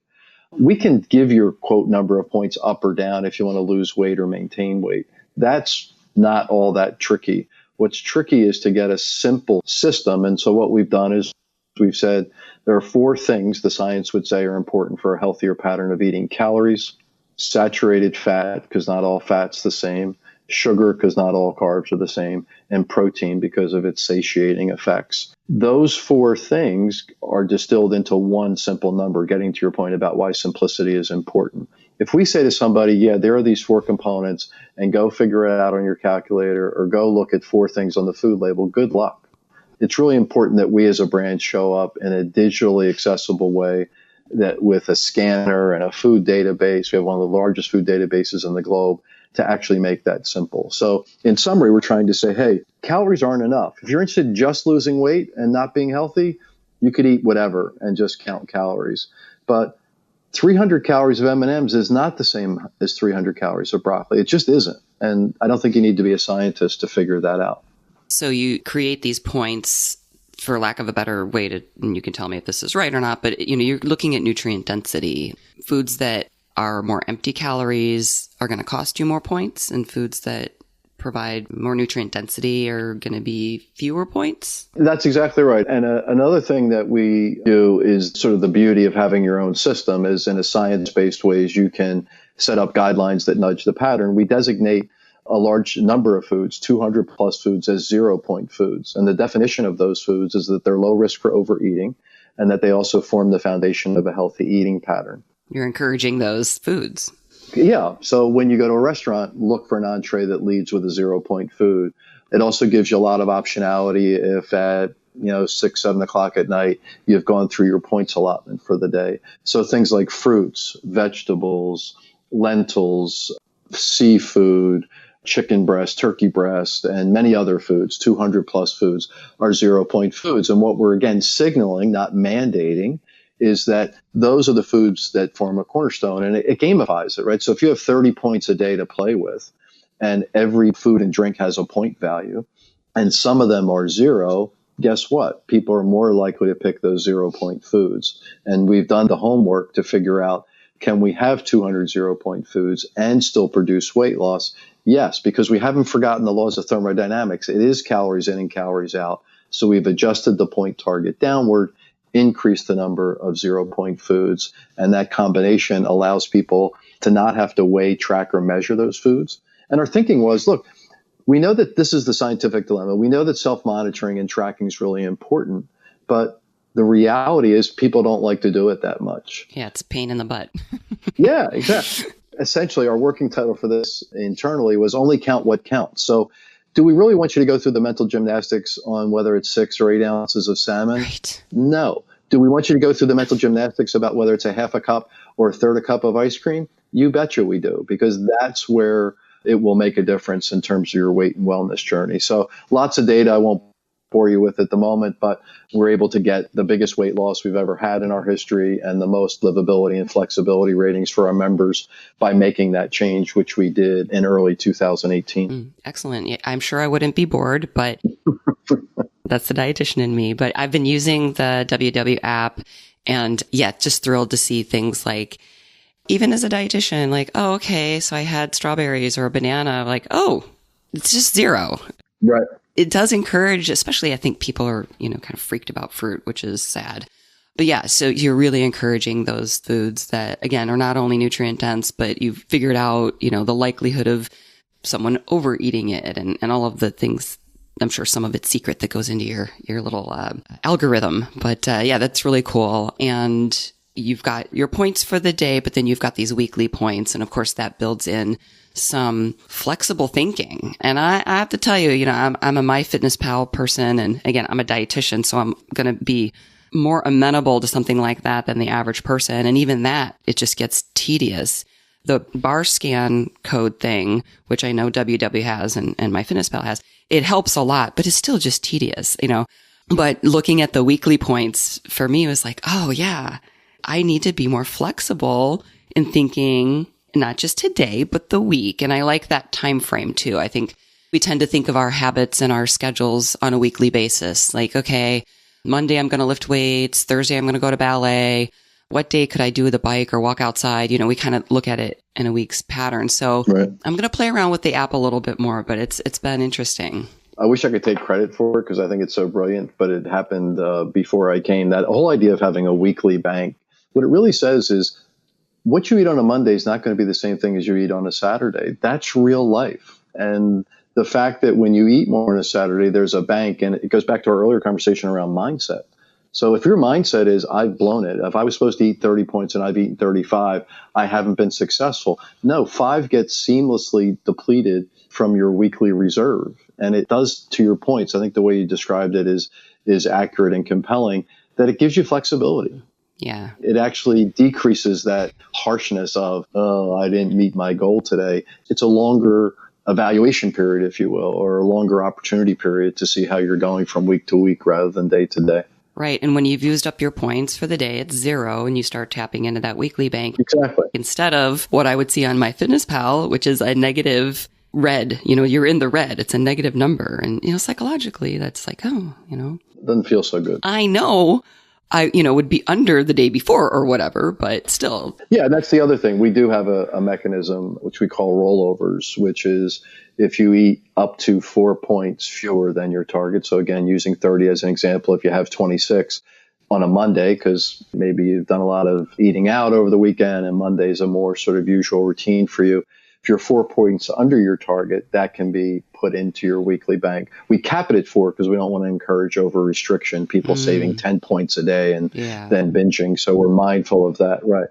We can give your quote number of points up or down if you want to lose weight or maintain weight. That's not all that tricky. What's tricky is to get a simple system. And so what we've done is we've said there are 4 things the science would say are important for a healthier pattern of eating: calories, saturated fat, because not all fat's the same, sugar, because not all carbs are the same, and protein because of its satiating effects. Those 4 things are distilled into one simple number, getting to your point about why simplicity is important. If we say to somebody, yeah, there are these 4 components, and go figure it out on your calculator or go look at 4 things on the food label, good luck. It's really important that we as a brand show up in a digitally accessible way, that with a scanner and a food database, we have one of the largest food databases in the globe, to actually make that simple. So in summary, we're trying to say, hey, calories aren't enough. If you're interested in just losing weight and not being healthy, you could eat whatever and just count calories. But 300 calories of M&Ms is not the same as 300 calories of broccoli. It just isn't. And I don't think you need to be a scientist to figure that out. So you create these points, for lack of a better way to, and you can tell me if this is right or not, but you're looking at nutrient density. Foods that are more empty calories are going to cost you more points, and foods that provide more nutrient density are going to be fewer points? That's exactly right. And another thing that we do is sort of the beauty of having your own system is in a science-based ways, you can set up guidelines that nudge the pattern. We designate a large number of foods, 200 plus foods, as 0-point foods. And the definition of those foods is that they're low risk for overeating and that they also form the foundation of a healthy eating pattern. You're encouraging those foods. Yeah. So when you go to a restaurant, look for an entree that leads with a 0-point food. It also gives you a lot of optionality if at 6, 7 o'clock at night, you've gone through your points allotment for the day. So things like fruits, vegetables, lentils, seafood, chicken breast, turkey breast, and many other foods, 200 plus foods, are 0-point foods. And what we're again signaling, not mandating, is that those are the foods that form a cornerstone, and it gamifies it, right? So if you have 30 points a day to play with, and every food and drink has a point value, and some of them are zero, guess what? People are more likely to pick those 0 point foods. And we've done the homework to figure out, can we have 200 0 point foods and still produce weight loss? Yes, because we haven't forgotten the laws of thermodynamics. It is calories in and calories out. So we've adjusted the point target downward, increased the number of 0 point foods. And that combination allows people to not have to weigh, track, or measure those foods. And our thinking was, look, we know that this is the scientific dilemma. We know that self-monitoring and tracking is really important, but the reality is people don't like to do it that much. Yeah, it's a pain in the butt. Yeah, exactly. Essentially, our working title for this internally was only count what counts. So do we really want you to go through the mental gymnastics on whether it's 6 or 8 ounces of salmon? Right. No. Do we want you to go through the mental gymnastics about whether it's a half a cup or a third a cup of ice cream? You betcha we do, because that's where it will make a difference in terms of your weight and wellness journey. So lots of data. I won't bore you with at the moment, but we're able to get the biggest weight loss we've ever had in our history and the most livability and flexibility ratings for our members by making that change, which we did in early 2018. Excellent. Yeah, I'm sure I wouldn't be bored, but that's the dietitian in me. But I've been using the WW app, and yeah, just thrilled to see things like, even as a dietitian, like, oh, okay, so I had strawberries or a banana, like, oh, it's just 0. Right. It does encourage, especially I think people are, kind of freaked about fruit, which is sad. But yeah, so you're really encouraging those foods that, again, are not only nutrient dense, but you've figured out, the likelihood of someone overeating it and all of the things. I'm sure some of it's secret that goes into your little algorithm. But yeah, that's really cool. And you've got your points for the day, but then you've got these weekly points. And of course, that builds in some flexible thinking. And I have to tell you, I'm a MyFitnessPal person. And again, I'm a dietitian, so I'm going to be more amenable to something like that than the average person. And even that, it just gets tedious. The bar scan code thing, which I know WW has and MyFitnessPal has, it helps a lot, but it's still just tedious, But looking at the weekly points for me was like, oh yeah, I need to be more flexible in thinking not just today, but the week. And I like that time frame too. I think we tend to think of our habits and our schedules on a weekly basis. Like, okay, Monday I'm going to lift weights. Thursday I'm going to go to ballet. What day could I do the bike or walk outside? We kind of look at it in a week's pattern. So right. I'm going to play around with the app a little bit more, but it's been interesting. I wish I could take credit for it because I think it's so brilliant, but it happened before I came. That whole idea of having a weekly bank, what it really says is what you eat on a Monday is not going to be the same thing as you eat on a Saturday. That's real life. And the fact that when you eat more on a Saturday, there's a bank, and it goes back to our earlier conversation around mindset. So if your mindset is, I've blown it, if I was supposed to eat 30 points and I've eaten 35, I haven't been successful. No, 5 gets seamlessly depleted from your weekly reserve. And it does, to your points, I think the way you described it is accurate and compelling, that it gives you flexibility. Yeah. It actually decreases that harshness of, oh, I didn't meet my goal today. It's a longer evaluation period, if you will, or a longer opportunity period to see how you're going from week to week rather than day to day. Right. And when you've used up your points for the day, it's 0 and you start tapping into that weekly bank. Exactly. Instead of what I would see on MyFitnessPal, which is a negative red, you're in the red. It's a negative number. And, psychologically, that's like, oh, Doesn't feel so good. I know I, would be under the day before or whatever, but still. Yeah, that's the other thing. We do have a mechanism which we call rollovers, which is if you eat up to 4 points fewer than your target. So again, using 30 as an example, if you have 26 on a Monday, because maybe you've done a lot of eating out over the weekend and Monday's a more sort of usual routine for you. If you're 4 points under your target, that can be put into your weekly bank. We cap it at 4 because we don't want to encourage over restriction, people saving 10 points a day and then binging. So we're mindful of that. Right.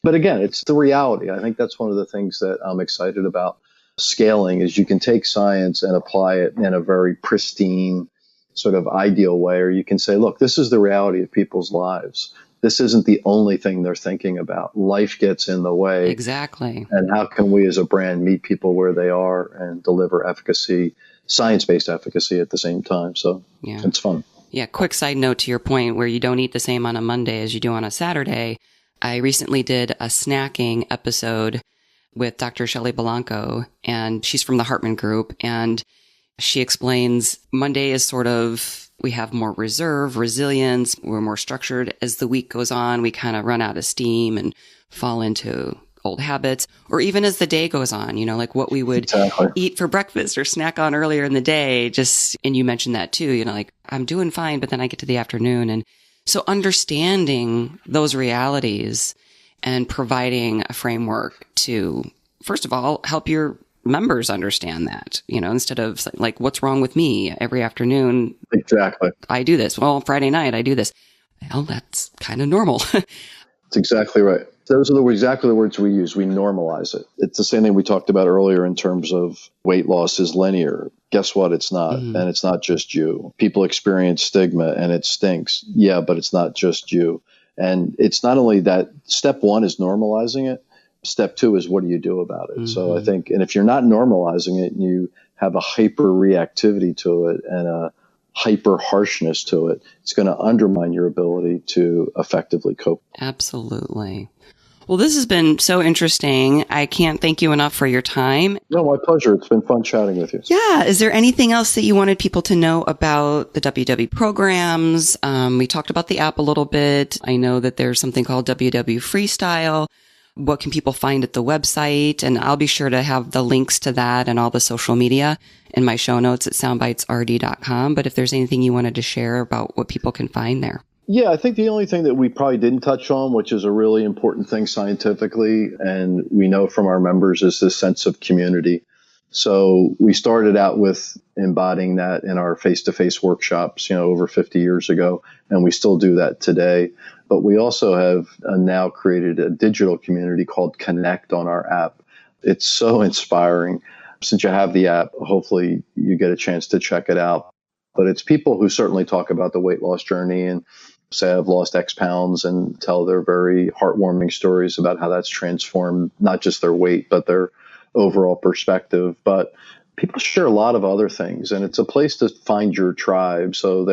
But again, it's the reality. I think that's one of the things that I'm excited about scaling is you can take science and apply it in a very pristine sort of ideal way, or you can say, look, this is the reality of people's lives. This isn't the only thing they're thinking about. Life gets in the way. Exactly. And how can we as a brand meet people where they are and deliver efficacy, science-based efficacy at the same time? So it's fun. Yeah, quick side note to your point where you don't eat the same on a Monday as you do on a Saturday. I recently did a snacking episode with Dr. Shelley Belanco, and she's from the Hartman Group, and she explains Monday is sort of, we have more reserve, resilience, we're more structured. As the week goes on, we kind of run out of steam and fall into old habits, or even as the day goes on, like what we would eat for breakfast or snack on earlier in the day, and you mentioned that too, like I'm doing fine, but then I get to the afternoon. And so understanding those realities and providing a framework to, first of all, help your members understand that, instead of like, what's wrong with me every afternoon? Exactly. I do this. Well, Friday night, I do this. Well, that's kind of normal. That's exactly right. Those are exactly the words we use. We normalize it. It's the same thing we talked about earlier in terms of weight loss is linear. Guess what? It's not. And it's not just you. People experience stigma and it stinks. Yeah, but it's not just you. And it's not only that. Step one is normalizing it. Step two is what do you do about it? So I think, and if you're not normalizing it and you have a hyper reactivity to it and a hyper harshness to it, it's going to undermine your ability to effectively cope. Absolutely. Well, this has been so interesting. I can't thank you enough for your time. No, my pleasure. It's been fun chatting with you. Yeah. Is there anything else that you wanted people to know about the WW programs? We talked about the app a little bit. I know that there's something called WW Freestyle. What can people find at the website? And I'll be sure to have the links to that and all the social media in my show notes at soundbitesrd.com. But if there's anything you wanted to share about what people can find there. Yeah, I think the only thing that we probably didn't touch on, which is a really important thing scientifically, and we know from our members, is this sense of community. So we started out with embodying that in our face-to-face workshops, over 50 years ago, and we still do that today. But we also have now created a digital community called Connect on our app. It's so inspiring. Since you have the app, hopefully you get a chance to check it out. But it's people who certainly talk about the weight loss journey and say I've lost X pounds and tell their very heartwarming stories about how that's transformed not just their weight, but their overall perspective. But people share a lot of other things, and it's a place to find your tribe. So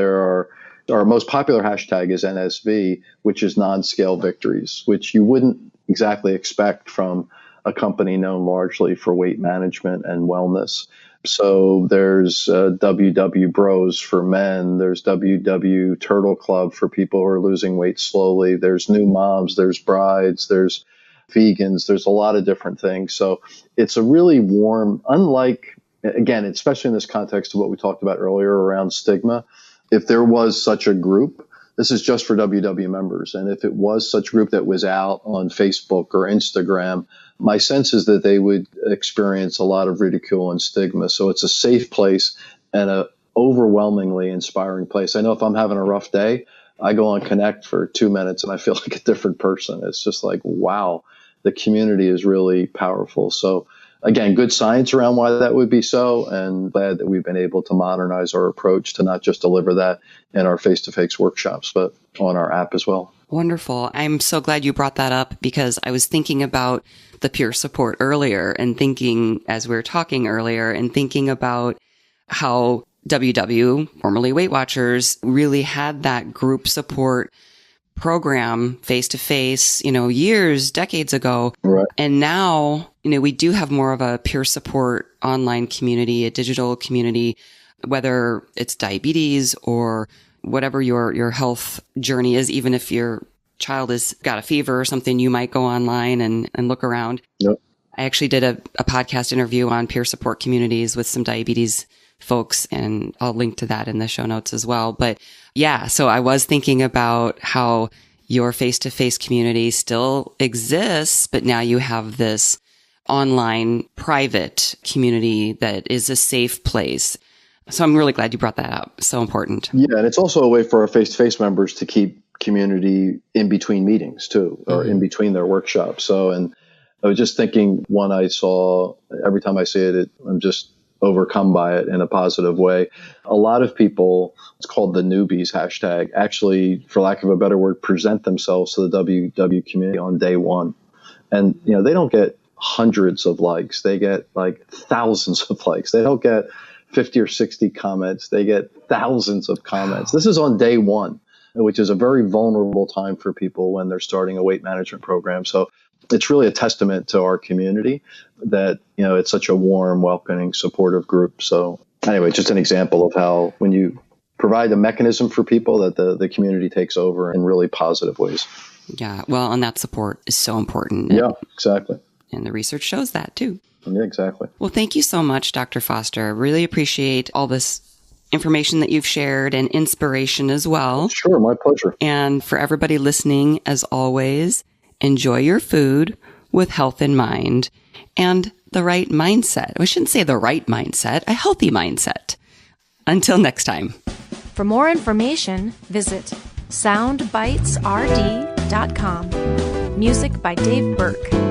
our most popular hashtag is NSV, which is non-scale victories, which you wouldn't exactly expect from a company known largely for weight management and wellness. So there's WW Bros for men. There's WW Turtle Club for people who are losing weight slowly. There's new moms. There's brides. There's vegans. There's a lot of different things. So it's a really warm, unlike, again, especially in this context of what we talked about earlier around stigma, if there was such a group, this is just for WW members. And if it was such a group that was out on Facebook or Instagram, my sense is that they would experience a lot of ridicule and stigma. So it's a safe place and a overwhelmingly inspiring place. I know if I'm having a rough day, I go on Connect for 2 minutes and I feel like a different person. It's just like, wow, the community is really powerful. So again, good science around why that would be so, and glad that we've been able to modernize our approach to not just deliver that in our face-to-face workshops, but on our app as well. Wonderful. I'm so glad you brought that up because I was thinking about the peer support earlier and thinking, as we were talking earlier, and thinking about how WW, formerly Weight Watchers, really had that group support program face-to-face, years, decades ago. Right. And now, we do have more of a peer support online community, a digital community, whether it's diabetes or whatever your health journey is. Even if your child has got a fever or something, you might go online and look around. Yep. I actually did a podcast interview on peer support communities with some diabetes folks, and I'll link to that in the show notes as well. But yeah, so I was thinking about how your face-to-face community still exists, but now you have this online private community that is a safe place. So I'm really glad you brought that up. So important. Yeah, and it's also a way for our face-to-face members to keep community in between meetings too, or in between their workshops. So, and I was just thinking, one I saw, every time I see it, I'm just overcome by it in a positive way. A lot of people, it's called the newbies hashtag, actually, for lack of a better word, present themselves to the WW community on day one. And, they don't get hundreds of likes. They get like thousands of likes. They don't get 50 or 60 comments. They get thousands of comments. This is on day one, which is a very vulnerable time for people when they're starting a weight management program. So it's really a testament to our community that, it's such a warm, welcoming, supportive group. So anyway, just an example of how when you provide a mechanism for people that the community takes over in really positive ways. Yeah. Well, and that support is so important. Yeah, exactly. And the research shows that too. Yeah, exactly. Well, thank you so much, Dr. Foster. I really appreciate all this information that you've shared and inspiration as well. Sure, my pleasure. And for everybody listening, as always, enjoy your food with health in mind and the right mindset. I shouldn't say the right mindset, a healthy mindset. Until next time. For more information, visit soundbitesrd.com. Music by Dave Burke.